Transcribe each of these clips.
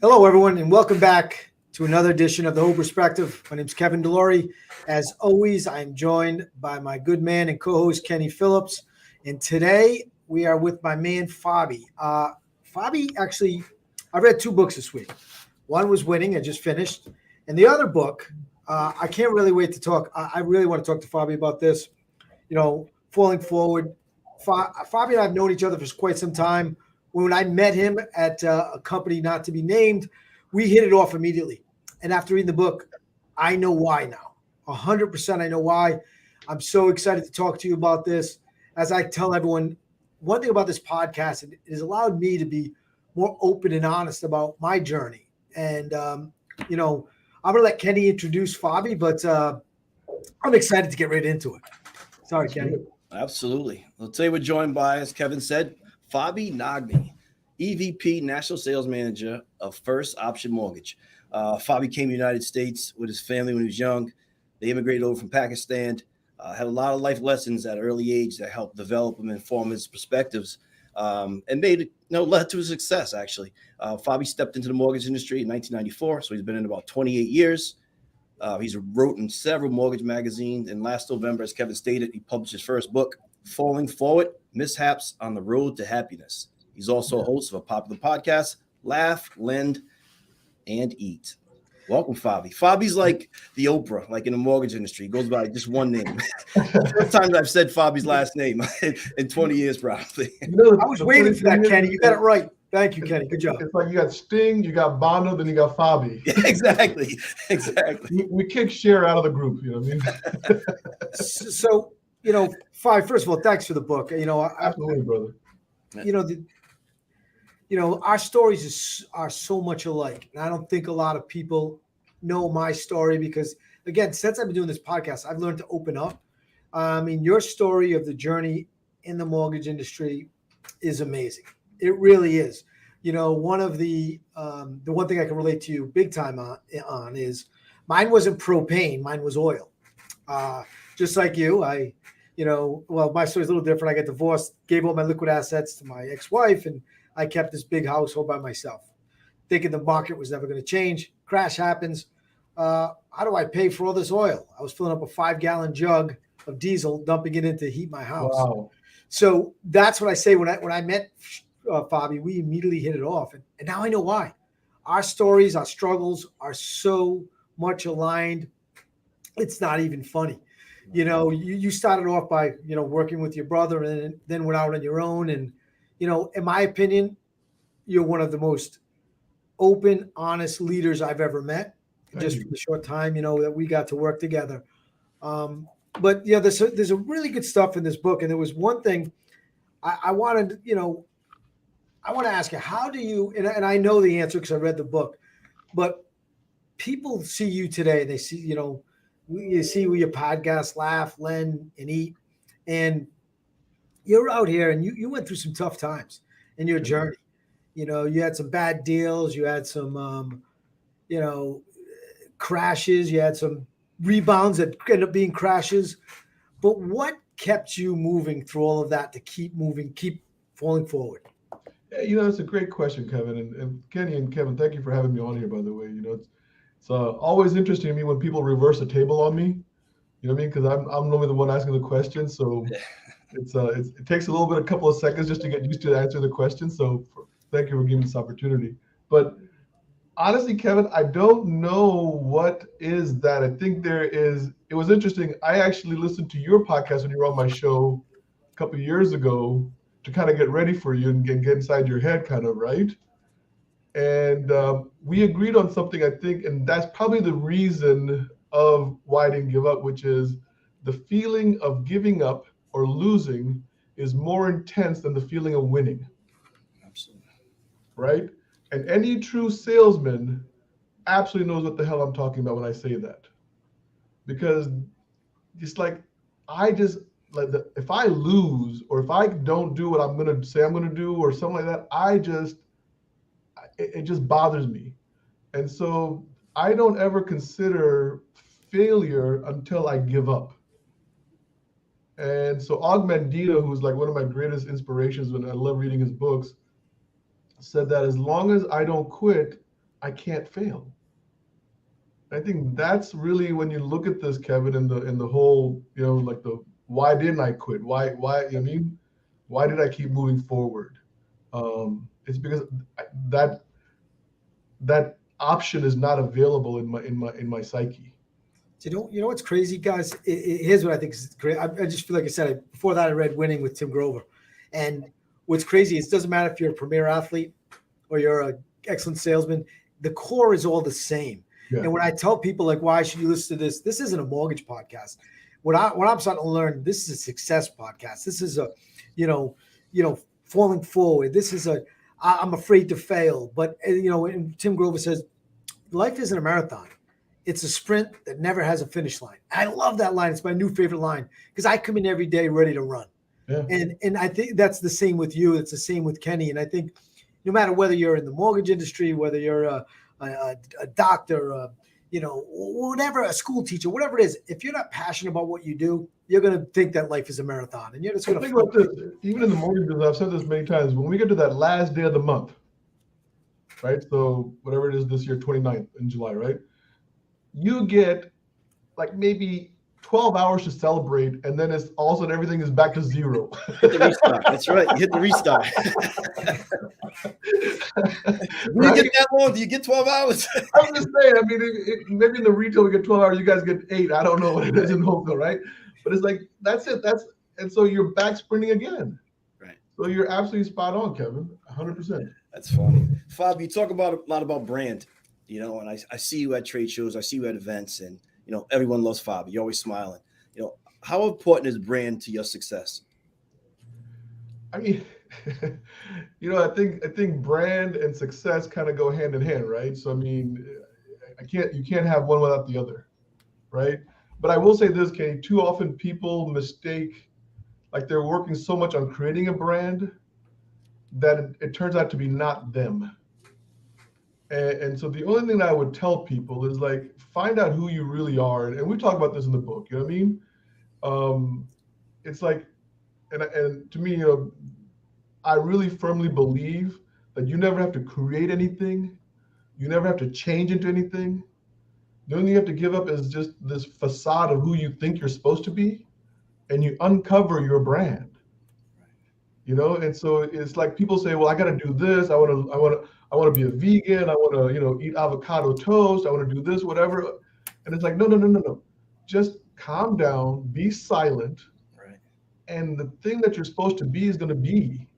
Hello, everyone, and welcome back to another edition of The Whole Perspective. My name is Kevin Delory. As always, I'm joined by my good man and co-host Kenny Phillips. And today we are with my man Fabi. Fabi, actually, I read two books this week. One was Winning, I just finished, and the other book, I can't really wait to talk. I really want to talk to Fabi about this. Falling forward. Fabi and I have known each other for quite some time. When I met him at a company not to be named, we hit it off immediately. And after reading the book, I know why now. 100% I know why. I'm so excited to talk to you about this. As I tell everyone, one thing about this podcast, it has allowed me to be more open and honest about my journey. And, I'm going to let Kenny introduce Fabi, but I'm excited to get right into it. Sorry, Kenny. Absolutely. Well, today we're joined by, as Kevin said, Fobby Naghmi, EVP National Sales Manager of First Option Mortgage. Fobby came to the United States with his family when he was young. They immigrated over from Pakistan, had a lot of life lessons at an early age that helped develop him and form his perspectives, and led to his success, actually. Fobby stepped into the mortgage industry in 1994, so he's been in about 28 years. He's wrote in several mortgage magazines, and last November, as Kevin stated, he published his first book, Falling Forward, Mishaps on the Road to Happiness. He's also a host of a popular podcast, Laugh, Lend, and Eat. Welcome, Fabi. Fabi's like the Oprah, like in the mortgage industry. He goes by just one name. First time I've said Fabi's last name in 20 years, probably. I was waiting for that, Kenny. You got it right. Thank you, Kenny. Good job. It's like you got Sting, you got Bono, then you got Fabi. Yeah, exactly. We kick Cher out of the group, you know what I mean? So, Fabi, first of all, thanks for the book. Absolutely, brother. Our stories are so much alike. And I don't think a lot of people know my story because, again, since I've been doing this podcast, I've learned to open up. Your story of the journey in the mortgage industry is amazing. It really is. One of the one thing I can relate to you big time on is mine wasn't propane, mine was oil. Just like you, my story's a little different. I got divorced, gave all my liquid assets to my ex-wife, and I kept this big household by myself, thinking the market was never going to change. Crash happens. How do I pay for all this oil? I was filling up a 5-gallon jug of diesel, dumping it in to heat my house. Wow. So that's what I say when I met Fabi, we immediately hit it off. And now I know why. Our stories, our struggles are so much aligned. It's not even funny. You started off by, working with your brother and then went out on your own. And, in my opinion, you're one of the most open, honest leaders I've ever met. Just for the short time, that we got to work together. But there's a really good stuff in this book. And there was one thing I wanted, I want to ask you, how do you, and I know the answer because I read the book, but people see you today, they see, you see with your podcast, Laugh, Lend, and Eat, and you're out here and you went through some tough times in your journey. You had some bad deals, you had some, crashes, you had some rebounds that ended up being crashes. But what kept you moving through all of that to keep moving, keep falling forward? Yeah, it's a great question, Kevin. And Kenny and Kevin, thank you for having me on here, by the way. It's always interesting to me when people reverse the table on me. You know what I mean? Because I'm normally the one asking the question. So it takes a couple of seconds just to get used to answer the question. So thank you for giving me this opportunity. But honestly, Kevin, I don't know what is that. I think it was interesting. I actually listened to your podcast when you were on my show a couple of years ago to kind of get ready for you and get inside your head kind of, right? And we agreed on something, I think, and that's probably the reason of why I didn't give up, which is the feeling of giving up or losing is more intense than the feeling of winning. Absolutely. Right? And any true salesman absolutely knows what the hell I'm talking about when I say that. Because it's like, if I lose or if I don't do what I'm going to say I'm going to do or something like that, it just bothers me. And so I don't ever consider failure until I give up. And so Og Mandino, who's like one of my greatest inspirations, when I love reading his books, said that as long as I don't quit, I can't fail. I think that's really when you look at this, Kevin, in the whole, like the why didn't I quit? Why why did I keep moving forward? It's because that that option is not available in my psyche. You know what's crazy, guys? Here's what I think is great. I just feel like I said before that. I read Winning with Tim Grover, and what's crazy is it doesn't matter if you're a premier athlete or you're an excellent salesman. The core is all the same. Yeah. And when I tell people like, why should you listen to this? This isn't a mortgage podcast. What I'm starting to learn, this is a success podcast. This is a, falling forward. This is I'm afraid to fail. But and Tim Grover says, life isn't a marathon. It's a sprint that never has a finish line. I love that line. It's my new favorite line because I come in every day ready to run. Yeah. And I think that's the same with you. It's the same with Kenny. And I think no matter whether you're in the mortgage industry, whether you're a doctor, whatever, a school teacher, whatever it is, if you're not passionate about what you do, you're going to think that life is a marathon. And you're just going to think about this. Even in the mortgage business, I've said this many times. When we get to that last day of the month, right? So whatever it is this year, 29th in July, right? You get like maybe 12 hours to celebrate, and then it's all of a sudden everything is back to zero. Hit the restart. That's right. You hit the restart. When you get that long, do you get 12 hours? I'm just saying, I mean, maybe in the retail we get 12 hours, you guys get 8. I don't know what it is in wholesale, right? But it's like, that's it. And so you're back sprinting again. Right. So you're absolutely spot on, Kevin, 100%. That's funny. Fab, you talk a lot about brand, and I see you at trade shows, I see you at events, and, everyone loves Fab. You're always smiling. How important is brand to your success? I mean, I think brand and success kind of go hand in hand, right? So I mean, you can't have one without the other, right? But I will say this, Kenny, too often people mistake, like they're working so much on creating a brand that it turns out to be not them. And so the only thing that I would tell people is like, find out who you really are. And we talk about this in the book, you know what I mean? It's like, and to me, I really firmly believe that you never have to create anything. You never have to change into anything. The only thing you have to give up is just this facade of who you think you're supposed to be, and you uncover your brand. And so it's like people say, well, I got to do this. I want to be a vegan. I want to, eat avocado toast. I want to do this, whatever. And it's like, no. Just calm down, be silent. Right. And the thing that you're supposed to be is going to be.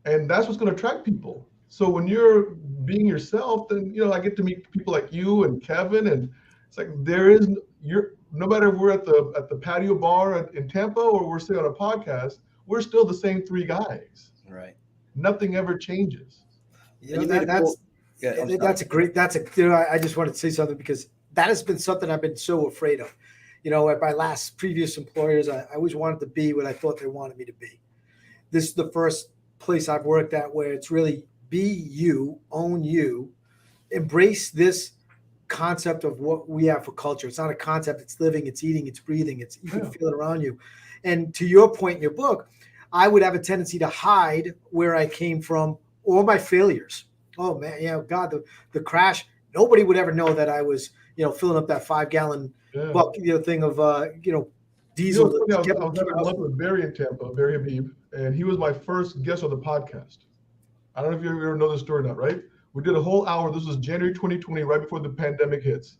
And that's what's going to attract people. So when you're being yourself, then, I get to meet people like you and Kevin. And it's like, no matter if we're at the patio bar in Tampa or we're sitting on a podcast, we're still the same 3 guys. Right. Nothing ever changes. That's a great, I just wanted to say something because that has been something I've been so afraid of. At my previous employers, I always wanted to be what I thought they wanted me to be. This is the first place I've worked at where it's really be you, own you, embrace this concept of what we have for culture. It's not a concept, it's living, it's eating, it's breathing, you can feel it around you. And to your point in your book, I would have a tendency to hide where I came from or my failures. Oh man, God, the crash, nobody would ever know that I was, filling up that 5-gallon buck, thing of, diesel. I was having lunch with Barry in Tampa, Barry Habib, and he was my first guest on the podcast. I don't know if you ever know this story or not, right? We did a whole hour. This was January 2020, right before the pandemic hits.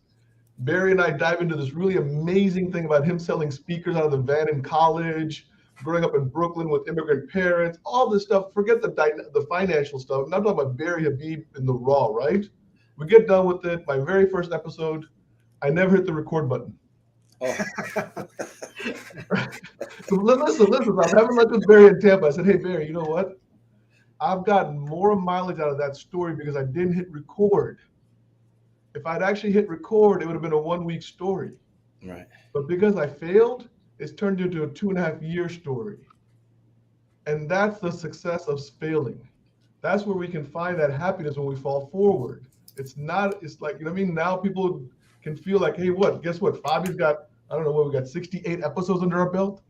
Barry and I dive into this really amazing thing about him selling speakers out of the van in college, growing up in Brooklyn with immigrant parents, all this stuff. Forget the financial stuff. I'm talking about Barry Habib in the raw, right? We get done with it. My very first episode, I never hit the record button. Oh. So listen. I was having lunch with Barry in Tampa. I said, hey, Barry, you know what? I've gotten more mileage out of that story because I didn't hit record. If I'd actually hit record, it would have been a 1-week story. Right. But because I failed, it's turned into a 2.5-year story. And that's the success of failing. That's where we can find that happiness when we fall forward. It's like, now people can feel like, hey, guess what? Fabi's got, we got 68 episodes under our belt.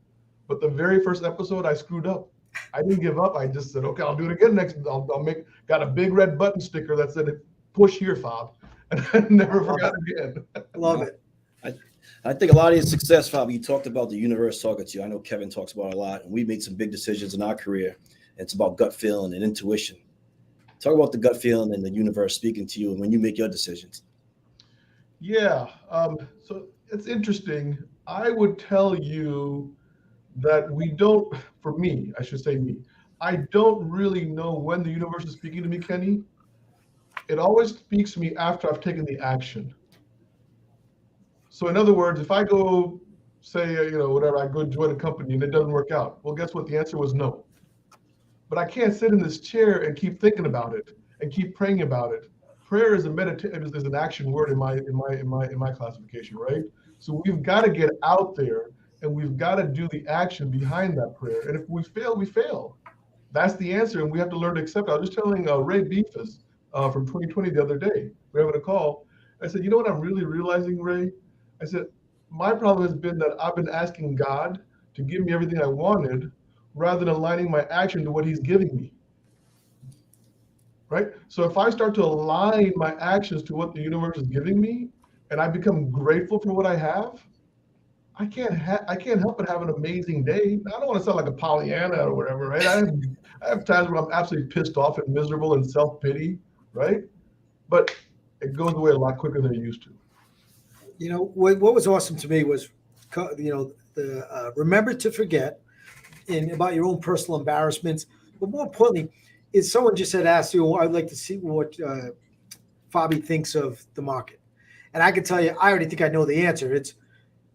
But the very first episode, I screwed up. I didn't give up. I just said, okay, I'll do it again next. Got a big red button sticker that said push here, Fob. And I never forgot again. Love it. I think a lot of your success, Fabi, you talked about the universe talking to you. I know Kevin talks about it a lot, and we made some big decisions in our career. It's about gut feeling and intuition. Talk about the gut feeling and the universe speaking to you and when you make your decisions. Yeah. So it's interesting. I would tell you that for me, I should say me, I don't really know when the universe is speaking to me, Kenny. It always speaks to me after I've taken the action. So in other words, if I go say, whatever, I go join a company and it doesn't work out, well, guess what? The answer was no. But I can't sit in this chair and keep thinking about it and keep praying about it. Prayer is is an action word in my classification, right? So we've got to get out there and we've got to do the action behind that prayer. And if we fail, we fail. That's the answer, and we have to learn to accept it. I was just telling Ray Beefus from 2020 the other day. We're having a call. I said, you know what I'm really realizing, Ray? I said, my problem has been that I've been asking God to give me everything I wanted rather than aligning my action to what he's giving me. Right? So if I start to align my actions to what the universe is giving me and I become grateful for what I have, I can't help but have an amazing day. I don't want to sound like a Pollyanna or whatever, right? I have times when I'm absolutely pissed off and miserable and self-pity, right? But it goes away a lot quicker than it used to. What was awesome to me was, the remember to forget and about your own personal embarrassments. But more importantly, is someone just had asked you, I'd like to see what Fabi thinks of the market. And I can tell you, I already think I know the answer. It's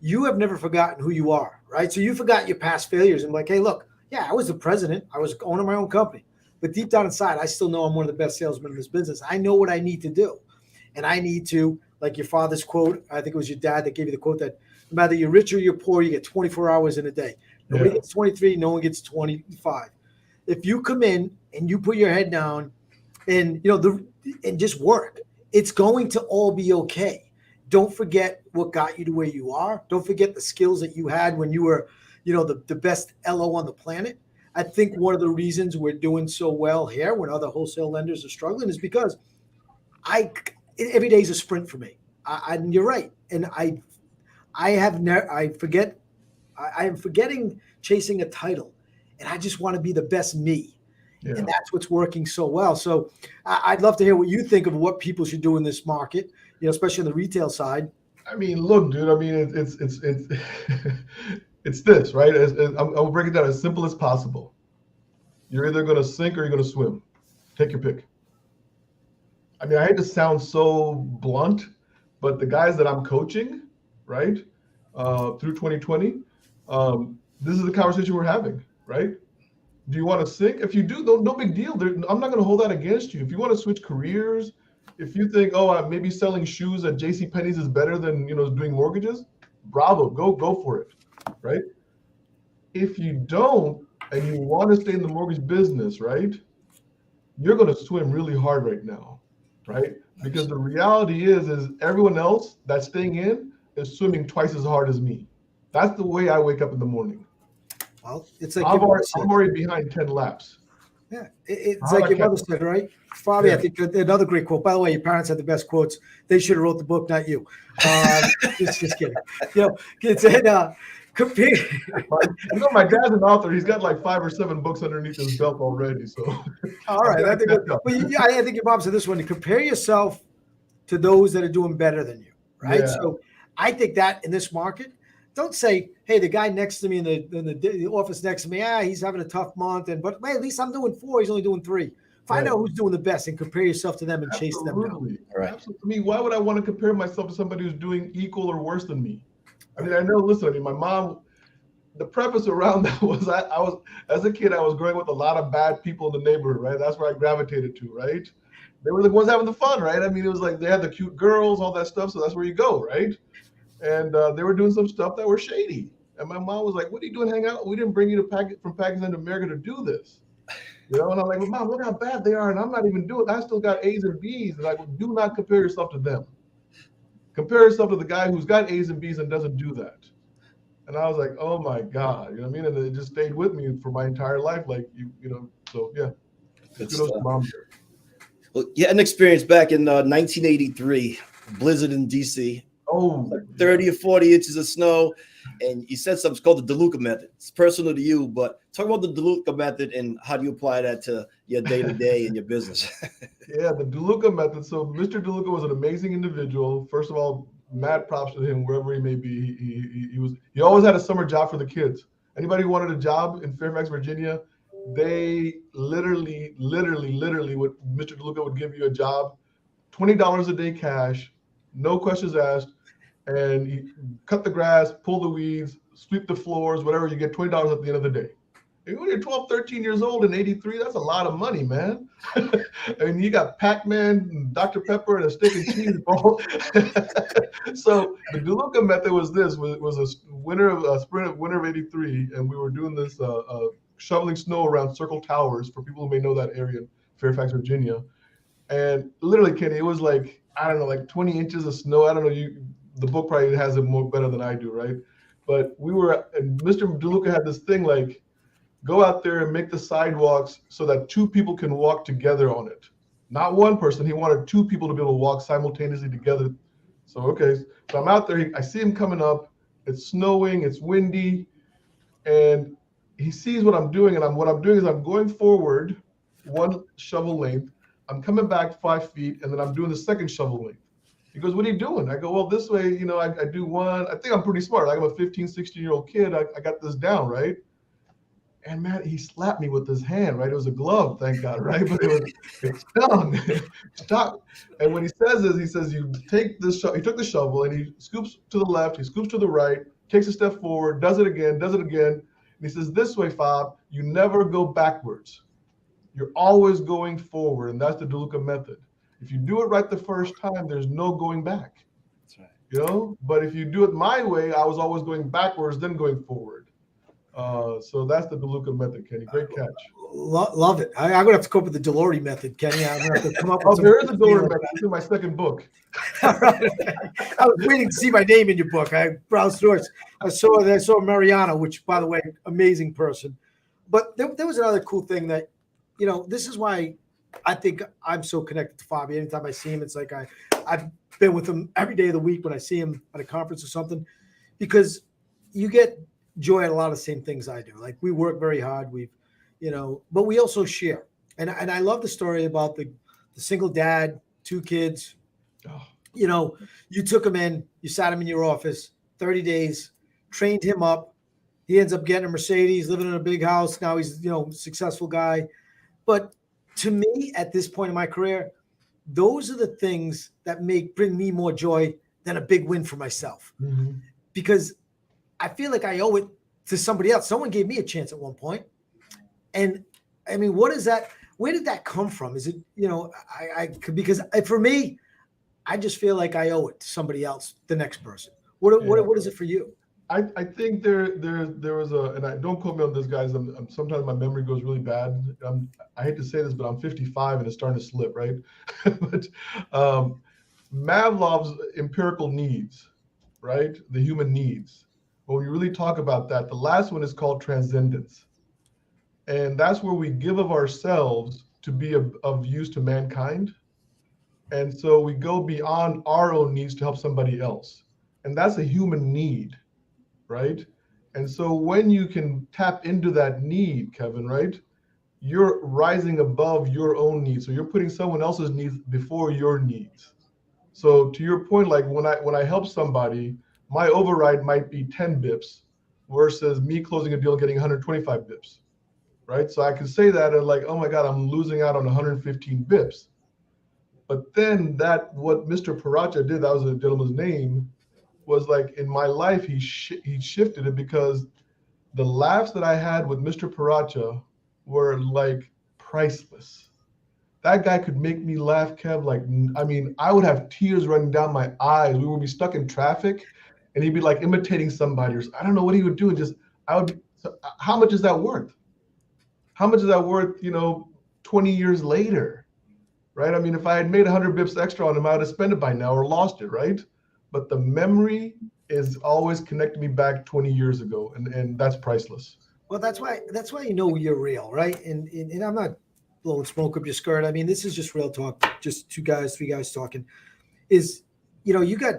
you have never forgotten who you are, right? So you forgot your past failures and like, hey, look, yeah, I was the president. I was owning my own company. But deep down inside, I still know I'm one of the best salesmen in this business. I know what I need to do. And I need to, like your father's quote, I think it was your dad that gave you the quote that no matter you're rich or you're poor, you get 24 hours in a day. Nobody gets 23, no one gets 25. If you come in and you put your head down and, and just work, it's going to all be okay. Don't forget what got you to where you are. Don't forget the skills that you had when you were, the best LO on the planet. I think one of the reasons we're doing so well here when other wholesale lenders are struggling is because every day is a sprint for me. And you're right. And I am forgetting chasing a title, and I just want to be the best me. Yeah. And that's what's working so well. So I'd love to hear what you think of what people should do in this market, especially on the retail side. I mean, look, dude, it's it's this, right? I'll break it down as simple as possible. You're either going to sink or you're going to swim. Take your pick. I mean, I hate to sound so blunt, but the guys that I'm coaching, right, through 2020, this is the conversation we're having, right? Do you want to sink? If you do, no big deal. I'm not going to hold that against you. If you want to switch careers, if you think, maybe selling shoes at JCPenney's is better than doing mortgages, bravo, go for it, right? If you don't and you want to stay in the mortgage business, right, you're going to swim really hard right now, right? Because the reality is everyone else that's staying in is swimming twice as hard as me. That's the way I wake up in the morning. Well, it's like I'm already behind 10 laps. Yeah, it's like your mother said, right? Fabi, yeah. I think another great quote. By the way, your parents had the best quotes. They should have wrote the book, not you. Just kidding. It's compare. My dad's an author. He's got like 5 or 7 books underneath his belt already. So, all right. I think your mom said this one: to compare yourself to those that are doing better than you, right? Yeah. So, I think that in this market, don't say, hey, the guy next to me in the office next to me, he's having a tough month, but hey, at least I'm doing 4. He's only doing 3. Find out who's doing the best and compare yourself to them and chase them down. Right. Absolutely. I mean, why would I want to compare myself to somebody who's doing equal or worse than me? I mean, my mom, the preface around that was I was, as a kid, I was growing with a lot of bad people in the neighborhood, right? That's where I gravitated to, right? They were the ones having the fun, right? I mean, it was like they had the cute girls, all that stuff, so that's where you go, right? And they were doing some stuff that were shady. And my mom was like, what are you doing hanging out? We didn't bring you from Pakistan to America to do this. And I'm like, well, Mom, look how bad they are. And I'm not even doing it. I still got A's and B's. And like, do not compare yourself to them. Compare yourself to the guy who's got A's and B's and doesn't do that. And I was like, oh my God. You know what I mean? And it just stayed with me for my entire life. Like, so yeah. Kudos to Mom there. Well, you had an experience back in 1983, blizzard in DC. Oh, 30 or 40 inches of snow. And you said something called the DeLuca method. It's personal to you, but talk about the DeLuca method and how do you apply that to your day-to-day and your business? yeah, the DeLuca method. So Mr. DeLuca was an amazing individual. First of all, mad props to him wherever he may be. He always had a summer job for the kids. Anybody who wanted a job in Fairfax, Virginia, they literally would, Mr. DeLuca would give you a job, $20 a day cash, no questions asked, and you cut the grass, pull the weeds, sweep the floors, whatever, you get $20 at the end of the day. And when you're 12, 13 years old in 83, that's a lot of money, man. And you got Pac-Man, Dr. Pepper, and a steak and cheese ball. So the DeLuca method was winter of 83, and we were doing this shoveling snow around Circle Towers, for people who may know that area in Fairfax, Virginia. And literally, Kenny, it was like, I don't know, like 20 inches of snow. I don't know, the book probably has it more better than I do, right? But and Mr. DeLuca had this thing like, go out there and make the sidewalks so that two people can walk together on it. Not one person. He wanted two people to be able to walk simultaneously together. So, okay. So I'm out there. I see him coming up. It's snowing. It's windy. And he sees what I'm doing. And what I'm doing is I'm going forward one shovel length. I'm coming back 5 feet. And then I'm doing the second shovel length. He goes, what are you doing? I go, well, this way, I do one. I think I'm pretty smart. Like I'm a 15, 16-year-old kid. I got this down, right? And man, he slapped me with his hand, right? It was a glove, thank God, right? But it stung. Stop. And when he says this, he says, you take this he took the shovel and he scoops to the left, he scoops to the right, takes a step forward, does it again. And he says, this way, Fob, you never go backwards. You're always going forward. And that's the DeLuca method. If you do it right the first time, there's no going back. That's right. But if you do it my way, I was always going backwards, then going forward. So that's the DeLuca method, Kenny. Great catch. Love it. I'm gonna have to come up with the Delory method, Kenny. I'm gonna have to come up with there is a Delory method. It's in my second book. All right. I was waiting to see my name in your book. I browsed through it. I saw Mariana, which, by the way, amazing person. But there was another cool thing that, this is why I think I'm so connected to Fabi. Anytime I see him, it's like I've been with him every day of the week when I see him at a conference or something, because you get joy at a lot of the same things I do. Like, we work very hard. But we also share. And I love the story about the single dad, 2 kids. Oh. You took him in, you sat him in your office, 30 days, trained him up. He ends up getting a Mercedes, living in a big house. Now he's, a successful guy. But to me, at this point in my career, those are the things that bring me more joy than a big win for myself. Mm-hmm. Because I feel like I owe it to somebody else. Someone gave me a chance at one point. And I mean, what is that? Where did that come from? Is it, because for me, I just feel like I owe it to somebody else, the next person. What is it for you? I think there was and I don't quote me on this, guys. Sometimes my memory goes really bad. I hate to say this, but I'm 55 and it's starting to slip, right? But Maslow's empirical needs, right? The human needs. When we really talk about that, the last one is called transcendence. And that's where we give of ourselves to be of use to mankind. And so we go beyond our own needs to help somebody else. And that's a human need, right? And so when you can tap into that need, Kevin, right, you're rising above your own needs. So you're putting someone else's needs before your needs. So to your point, like when I help somebody, my override might be 10 bips versus me closing a deal and getting 125 bips, right? So I can say that and like, oh my God, I'm losing out on 115 bips. But then what Mr. Paracha did, that was a gentleman's name, was like in my life, he shifted it, because the laughs that I had with Mr. Paracha were like priceless. That guy could make me laugh, Kev. Like, I mean, I would have tears running down my eyes. We would be stuck in traffic and he'd be like imitating somebody, or I don't know what he would do. How much is that worth? How much is that worth, 20 years later, right? I mean, if I had made 100 bips extra on him, I would have spent it by now or lost it, right? But the memory is always connecting me back 20 years ago, and that's priceless. Well, that's why you're real, right? And I'm not blowing smoke up your skirt. I mean, this is just real talk. Just three guys talking. Is, you got,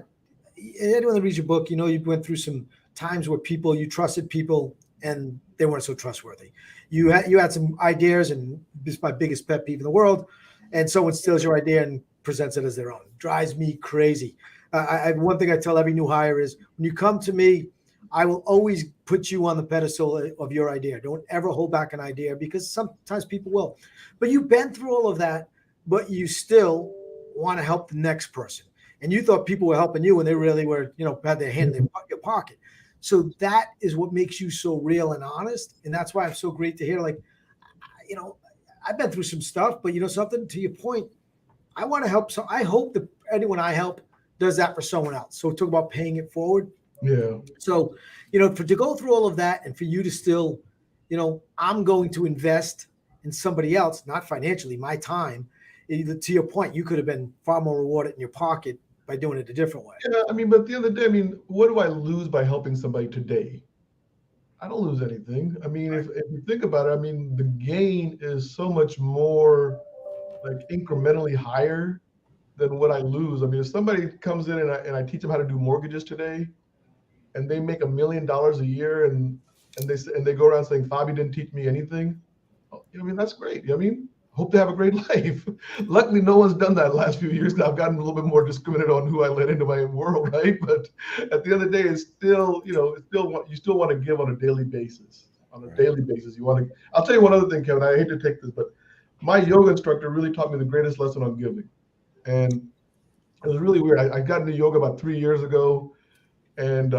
anyone that reads your book, you went through some times where you trusted people and they weren't so trustworthy. You had some ideas, and this is my biggest pet peeve in the world, and someone steals your idea and presents it as their own. Drives me crazy. One thing I tell every new hire is, when you come to me, I will always put you on the pedestal of your idea. Don't ever hold back an idea, because sometimes people will. But you've been through all of that, but you still want to help the next person. And you thought people were helping you when they really were, had their hand in your pocket. So that is what makes you so real and honest. And that's why I'm so great to hear, I've been through some stuff, but something, to your point, I want to help. So I hope that anyone I help does that for someone else. So talk about paying it forward. Yeah. So, to go through all of that, and for you to still, I'm going to invest in somebody else, not financially, my time. To your point, you could have been far more rewarded in your pocket by doing it a different way. Yeah, but at the end of the day, what do I lose by helping somebody today? I don't lose anything. If you think about it, the gain is so much more incrementally higher than what I lose. If somebody comes in and I teach them how to do mortgages today, and they make $1 million a year, and they go around saying, Fabi didn't teach me anything. That's great. Hope they have a great life. Luckily, no one's done that the last few years, because I've gotten a little bit more discriminated on who I let into my world, right? But at the end of the day, it's still, you still want to give on a daily basis. On a daily basis, you want to. I'll tell you one other thing, Kevin. I hate to take this, but my yoga instructor really taught me the greatest lesson on giving, and it was really weird. I got into yoga about 3 years ago, and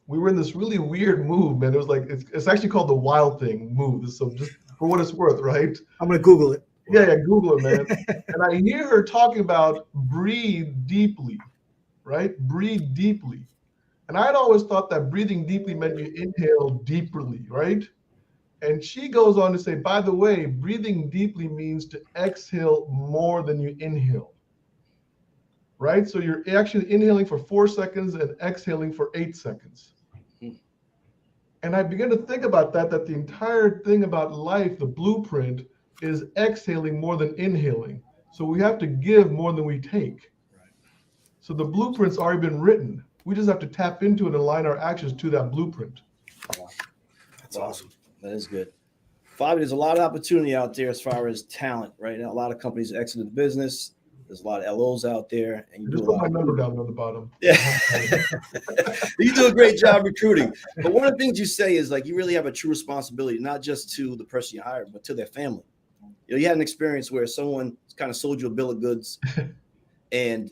we were in this really weird move, man. It was it's actually called the Wild Thing move. So just for what it's worth, right? I'm gonna Google it. Yeah, Google it, man. And I hear her talking about breathe deeply, right? Breathe deeply. And I'd always thought that breathing deeply meant you inhale deeply, right? And she goes on to say, by the way, breathing deeply means to exhale more than you inhale, right? So you're actually inhaling for 4 seconds and exhaling for 8 seconds. And I began to think about that the entire thing about life, the blueprint, is exhaling more than inhaling. So we have to give more than we take. Right. So the blueprint's already been written. We just have to tap into it and align our actions to that blueprint. Wow. That's awesome. That is good. Fabi, there's a lot of opportunity out there as far as talent, right? Now, a lot of companies exited the business. There's a lot of LOs out there, and you just do put my number down on the bottom. Yeah, you do a great job recruiting. But one of the things you say is you really have a true responsibility, not just to the person you hired, but to their family. You had an experience where someone kind of sold you a bill of goods, and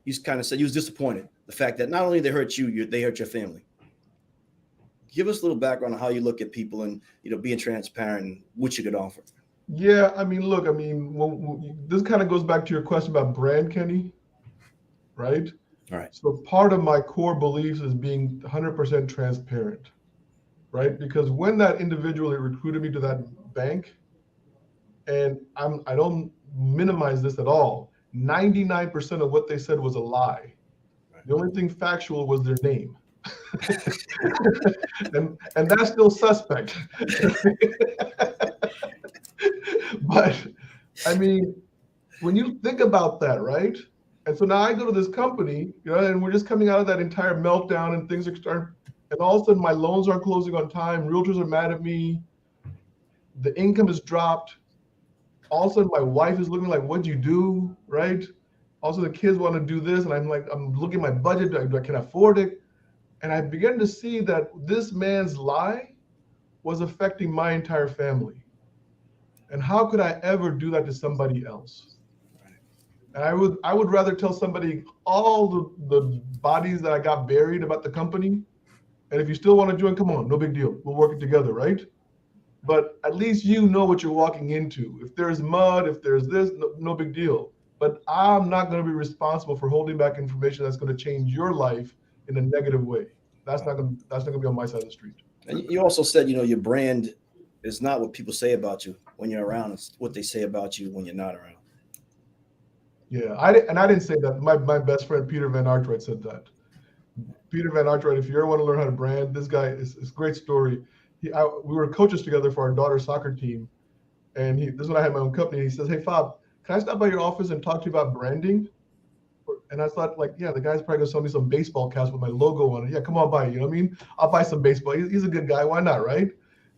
you kind of said you was disappointed. The fact that not only they hurt you, they hurt your family. Give us a little background on how you look at people and being transparent and what you could offer. Yeah, look, this kind of goes back to your question about brand, Kenny, right? All right. So part of my core beliefs is being 100% transparent, right? Because when that individual recruited me to that bank, and I don't minimize this at all, 99% of what they said was a lie. Right. The only thing factual was their name. and that's still suspect. But when you think about that, right? And so now I go to this company, and we're just coming out of that entire meltdown, and things are starting, and all of a sudden my loans aren't closing on time. Realtors are mad at me. The income has dropped. All of a sudden my wife is looking like, what'd you do, right? Also the kids want to do this, and I'm looking at my budget. I can afford it. And I began to see that this man's lie was affecting my entire family. And how could I ever do that to somebody else? And I would rather tell somebody all the bodies that I got buried about the company. And if you still want to join, come on, no big deal. We'll work it together, right? But at least you know what you're walking into. If there's mud, if there's this, no big deal. But I'm not going to be responsible for holding back information that's going to change your life in a negative way. That's not going to be on my side of the street. And you also said, your brand is not what people say about you when you're around. It's what they say about you when you're not around. Yeah, I didn't say that. My best friend, Peter Van Artwright, said that. Peter Van Artwright, if you ever want to learn how to brand, this guy is a great story. We were coaches together for our daughter's soccer team. And this is when I had my own company. He says, "Hey, Fob, can I stop by your office and talk to you about branding?" And I thought, like, yeah, the guy's probably gonna sell me some baseball caps with my logo on it. Yeah, come on by. You know what I mean? I'll buy some baseball. He's a good guy. Why not, right?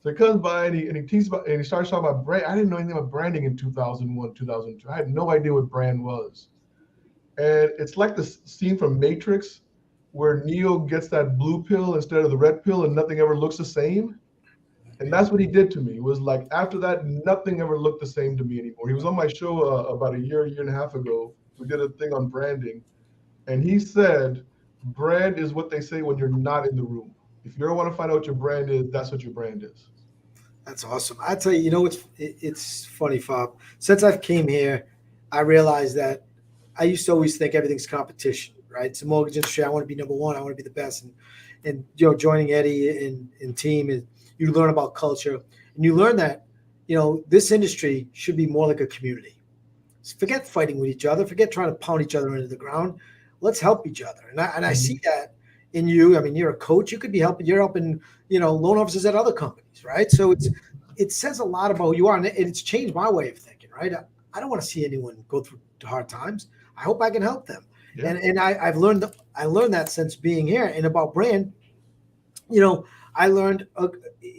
So he comes by and he teaches about, and he starts talking about brand. I didn't know anything about branding in 2001, 2002. I had no idea what brand was. And it's like the scene from Matrix where Neo gets that blue pill instead of the red pill and nothing ever looks the same. And that's what he did to me. It was like after that, nothing ever looked the same to me anymore. He was on my show about a year and a half ago. We did a thing on branding. And he said, brand is what they say when you're not in the room. If you ever want to find out what your brand is, that's what your brand is. That's awesome. I tell you, it's funny, Fob. Since I've came here, I realized that I used to always think everything's competition, right? It's the mortgage industry. I want to be number one. I want to be the best. And joining Eddie and team, and you learn about culture, and you learn that, this industry should be more like a community. So forget fighting with each other. Forget trying to pound each other into the ground. Let's help each other. And I see that in you. I mean, you're a coach. You could be helping. You're helping, loan officers at other companies, right? So it says a lot about who you are, and it's changed my way of thinking, right? I don't want to see anyone go through hard times. I hope I can help them. Yeah. And I learned that since being here. And about brand, I learned a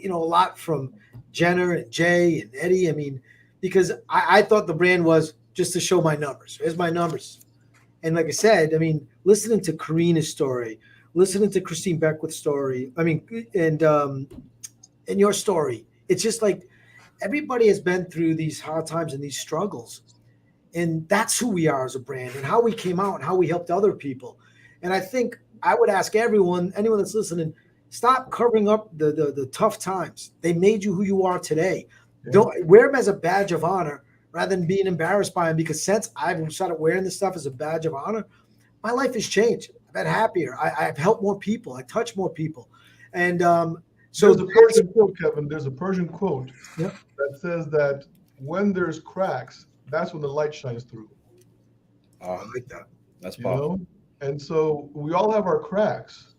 lot from Jenner and Jay and Eddie. I mean, because I thought the brand was just to show my numbers. Here's my numbers. And like I said, I mean, listening to Karina's story, listening to Christine Beckwith's story, and your story, it's just like everybody has been through these hard times and these struggles. And that's who we are as a brand and how we came out and how we helped other people. And I think I would ask anyone that's listening, stop covering up the tough times. They made you who you are today. Yeah. Don't wear them as a badge of honor rather than being embarrassed by them, because since I've started wearing this stuff as a badge of honor, my life has changed. I've been happier. I've helped more people. I touch more people. And so there's a Persian quote, Kevin. There's a Persian quote that says that when there's cracks, that's when the light shines through. Oh, I like that. That's powerful. And so we all have our cracks,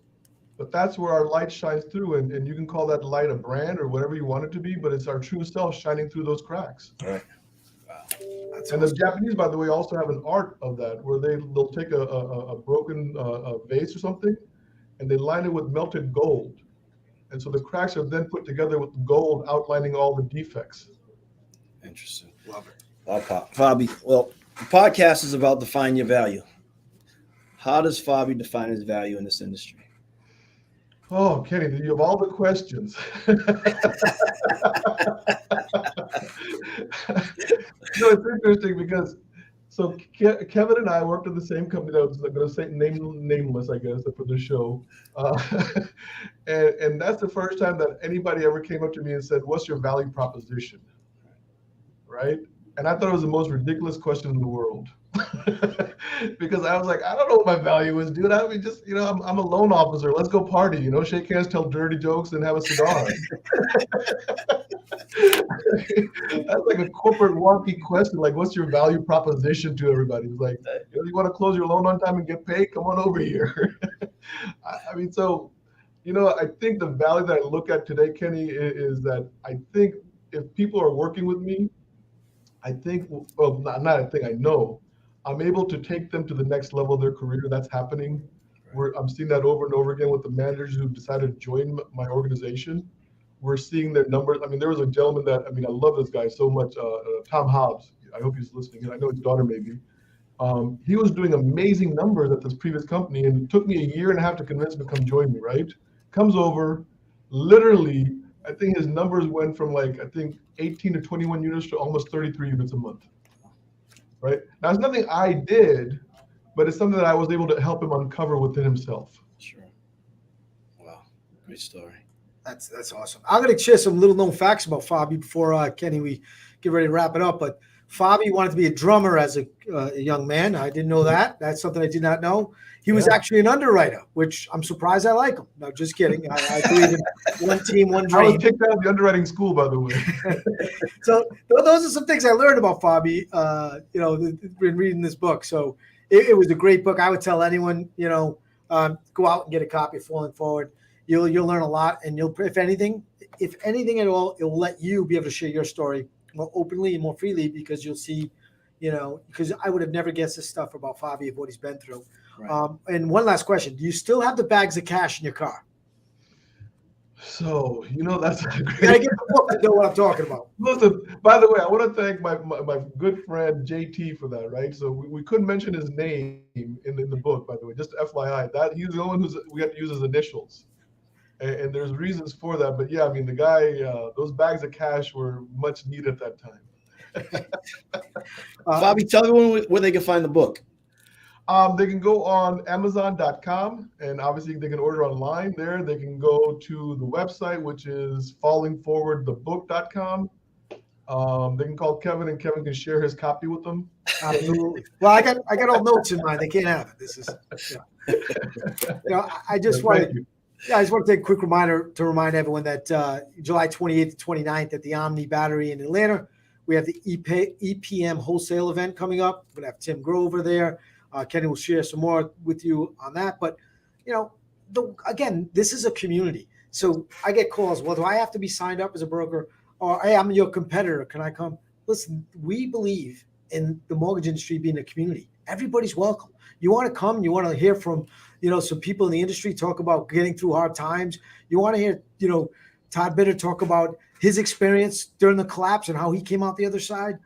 but that's where our light shines through. And you can call that light a brand or whatever you want it to be, but it's our true self shining through those cracks. Right. And the Japanese, by the way, also have an art of that, where they'll take a broken vase or something, and they line it with melted gold. And so the cracks are then put together with gold outlining all the defects. Interesting. Love it. Fabi, well, the podcast is about defining your value. How does Fabi define his value in this industry? Oh, Kenny, you have all the questions. It's interesting because Kevin and I worked at the same company that was going to say nameless, I guess, for the show. And that's the first time that anybody ever came up to me and said, "What's your value proposition?" Right? And I thought it was the most ridiculous question in the world. Because I was like, I don't know what my value is, dude. I mean, just, I'm a loan officer. Let's go party, shake hands, tell dirty jokes, and have a cigar. That's like a corporate wonky question. Like, what's your value proposition to everybody? It's like, you want to close your loan on time and get paid? Come on over here. I mean, so, I think the value that I look at today, Kenny, is that I think if people are working with me, I know I'm able to take them to the next level of their career. That's happening. I'm seeing that over and over again with the managers who've decided to join my organization. We're seeing their numbers. I mean, there was a gentleman that, I love this guy so much, Tom Hobbs. I hope he's listening. I know his daughter may be. He was doing amazing numbers at this previous company, and it took me a year and a half to convince him to come join me, right? Comes over, literally, I think his numbers went from 18 to 21 units to almost 33 units a month, right? Now, it's nothing I did, but it's something that I was able to help him uncover within himself. Sure. Wow. Great story. That's awesome. I'm going to share some little known facts about Fabi before, Kenny, we get ready to wrap it up. But Fabi wanted to be a drummer as a young man. I didn't know that. That's something I did not know. He was actually an underwriter, which I'm surprised I like him. No, just kidding. I believe in one team, one dream. I was kicked out of the underwriting school, by the way. So those are some things I learned about Fabi, in reading this book. So it was a great book. I would tell anyone, go out and get a copy of Falling Forward. You'll learn a lot, and if anything at all, it will let you be able to share your story more openly and more freely, because you'll see, because I would have never guessed this stuff about Fabi of what he's been through. Right. And one last question: do you still have the bags of cash in your car? So, that's a You gotta great. get the book to know what I'm talking about. Listen, by the way, I want to thank my good friend JT for that, right? So we couldn't mention his name in the book, by the way, just FYI. That he's the only one we had to use his initials. And there's reasons for that. But yeah, I mean, the guy, those bags of cash were much needed at that time. Fabi, tell everyone where they can find the book. They can go on Amazon.com, and obviously they can order online there. They can go to the website, which is fallingforwardthebook.com. They can call Kevin, and Kevin can share his copy with them. Absolutely. Well, I got all notes in mine. They can't have it. This is, I just want to. Yeah, I just want to take a quick reminder to remind everyone that July 28th to 29th at the Omni Battery in Atlanta, we have the EPM wholesale event coming up. We're going to have Tim Grover there. Kenny will share some more with you on that. But, again, this is a community. So I get calls, well, do I have to be signed up as a broker? Or, hey, I'm your competitor. Can I come? Listen, we believe in the mortgage industry being a community. Everybody's welcome. You want to come, you want to hear from, some people in the industry talk about getting through hard times. You want to hear, Todd Bitter talk about his experience during the collapse and how he came out the other side.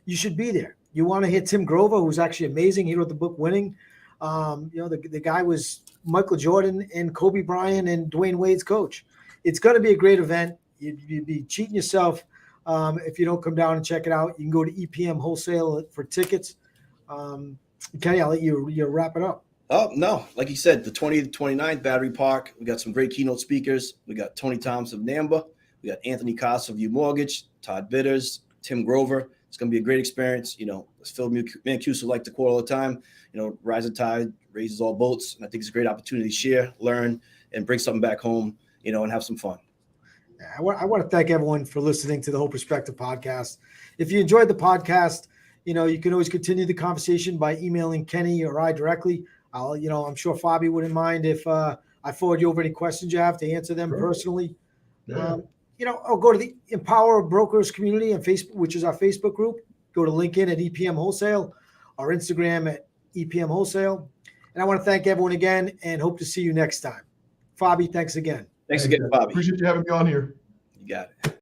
You should be there. You want to hear Tim Grover, who's actually amazing. He wrote the book Winning. The guy was Michael Jordan and Kobe Bryant and Dwayne Wade's coach. It's going to be a great event. You'd be cheating yourself if you don't come down and check it out. You can go to EPM Wholesale for tickets. Kenny, I'll let you wrap it up. Oh, no. Like you said, the 20th to 29th, Battery Park. We got some great keynote speakers. We got Tony Thompson of NAMBA. We got Anthony Costa of U Mortgage, Todd Bitters, Tim Grover. It's going to be a great experience. As Phil Mancuso like to quote all the time, rising tide raises all boats. And I think it's a great opportunity to share, learn, and bring something back home, and have some fun. I want to thank everyone for listening to the Whole Perspective podcast. If you enjoyed the podcast, you can always continue the conversation by emailing Kenny or I directly. I'm sure Fabi wouldn't mind if I forward you over any questions you have to answer them personally. Yeah. Or go to the Empower Brokers community on Facebook, which is our Facebook group. Go to LinkedIn at EPM Wholesale, our Instagram at EPM Wholesale. And I want to thank everyone again and hope to see you next time. Fabi, thanks again. Thanks again, Fabi. Appreciate you having me on here. You got it.